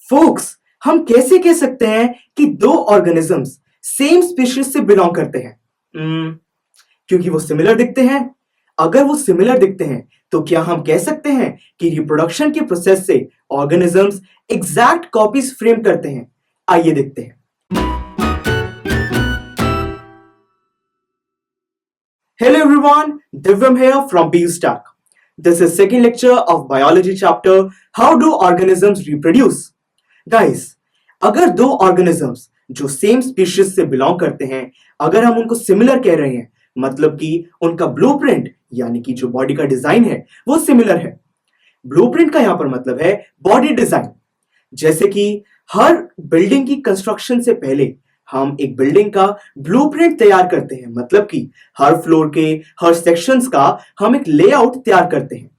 Focus, हम कैसे कह सकते हैं कि दो ऑर्गेनिजम्स सेम स्पीशीज से बिलोंग करते हैं? क्योंकि वो सिमिलर दिखते हैं। अगर वो सिमिलर दिखते हैं तो क्या हम कह सकते हैं कि रिप्रोडक्शन के प्रोसेस से ऑर्गेनिजम्स एग्जैक्ट कॉपीज फ्रेम करते हैं? आइए देखते हैं। Hello everyone, Divyam here from BUStack. This is second lecture of biology chapter How do organisms reproduce? Guys, अगर दो organisms जो सेम स्पीशीज से बिलोंग करते हैं, अगर हम उनको सिमिलर कह रहे हैं, मतलब कि उनका ब्लूप्रिंट यानी कि जो बॉडी का डिजाइन है वो सिमिलर है। ब्लूप्रिंट का यहां पर मतलब है बॉडी डिजाइन। जैसे कि हर बिल्डिंग की कंस्ट्रक्शन से पहले हम एक बिल्डिंग का ब्लूप्रिंट तैयार करते हैं, मतलब कि हर फ्लोर के हर सेक्शंस का हम एक लेआउट तैयार करते हैं।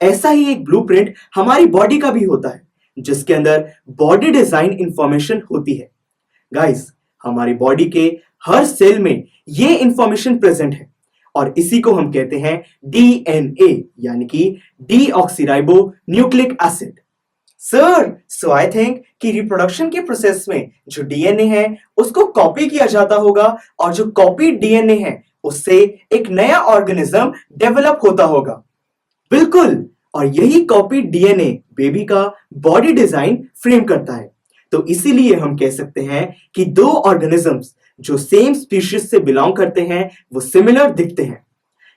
ऐसा ही एक ब्लूप्रिंट हमारी बॉडी का भी होता है, जिसके अंदर बॉडी डिजाइन इंफॉर्मेशन होती है। गाइस, हमारी बॉडी के हर सेल में ये इंफॉर्मेशन प्रेजेंट है और इसी को हम कहते हैं डीएनए यानी कि deoxyribo nucleic acid. Sir, so I think कि रिप्रोडक्शन के प्रोसेस में जो डीएनए है उसको कॉपी किया जाता होगा और जो कॉपी डीएनए है उससे एक नया ऑर्गेनिज्म डेवलप होता होगा। बिल्कुल, और यही कॉपी डीएनए बेबी का बॉडी डिजाइन फ्रेम करता है। तो इसीलिए हम कह सकते हैं कि दो ऑर्गेनिजम्स जो सेम स्पीशीज से बिलोंग करते हैं वो सिमिलर दिखते हैं।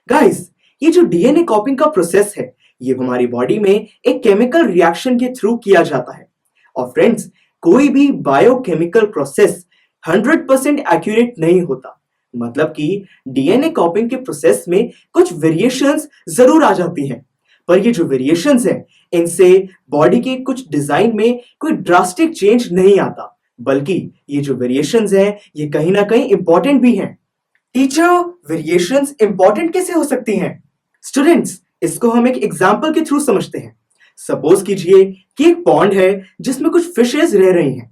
गाइस, ये जो डीएनए कॉपिंग का प्रोसेस है ये हमारी बॉडी में एक केमिकल रिएक्शन के थ्रू किया जाता है। और फ्रेंड्स, कोई भी बायोकेमिकल प्रोसेस 100% एक्यूरेट नहीं होता, मतलब कि डीएनए कॉपिंग के प्रोसेस में कुछ वेरिएशंस जरूर आ जाती हैं, पर ये जो वेरिएशंस हैं इनसे बॉडी के कुछ डिजाइन में कोई ड्रास्टिक चेंज नहीं आता, बल्कि ये जो वेरिएशंस हैं ये कहीं ना कहीं इंपॉर्टेंट भी हैं। टीचर, वेरिएशंस इंपॉर्टेंट कैसे हो सकती हैं? स्टूडेंट्स, इसको हम एक एग्जाम्पल के थ्रू समझते हैं। सपोज कीजिए कि एक पॉन्ड है जिसमें कुछ फिशेस रह रही हैं।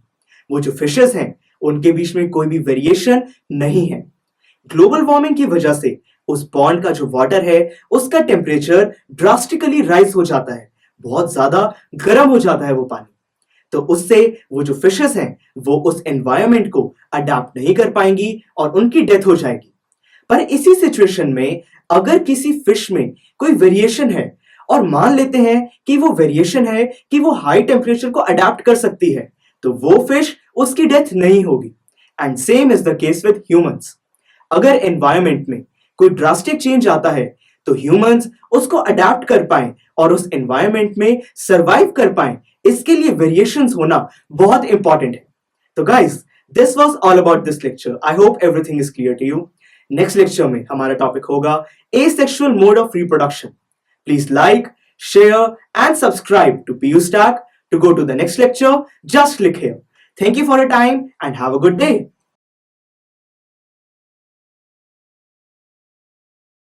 वो जो फिशेस हैं उनके बीच में कोई भी वेरिएशन नहीं है। ग्लोबल वार्मिंग की वजह से उस पॉन्ड का जो वाटर है उसका टेम्परेचर ड्रास्टिकली राइज हो जाता है, बहुत ज्यादा गर्म हो जाता है वो पानी। तो उससे वो जो फिशेस हैं वो उस एनवायरनमेंट को अडाप्ट नहीं कर पाएंगी और उनकी डेथ हो जाएगी। पर इसी सिचुएशन में अगर किसी फिश में कोई वेरिएशन है और मान लेते हैं कि वो वेरिएशन है कि वो हाई टेम्परेचर को अडाप्ट कर सकती है, तो वो फिश उसकी डेथ नहीं होगी। And same is the case with humans. अगर एनवायरनमेंट में कोई ड्रास्टिक चेंज आता है तो ह्यूमंस उसको अडाप्ट कर पाए और उस एनवायरनमेंट में सरवाइव कर पाए, इसके लिए वेरिएशंस होना बहुत इंपॉर्टेंट है। तो guys, this was all about this lecture. I hope everything is clear to you. Next lecture में हमारा टॉपिक होगा asexual mode of reproduction. Please like, share and subscribe to BUStack. To go to the next lecture, just click here. Thank you for your time and have a good day.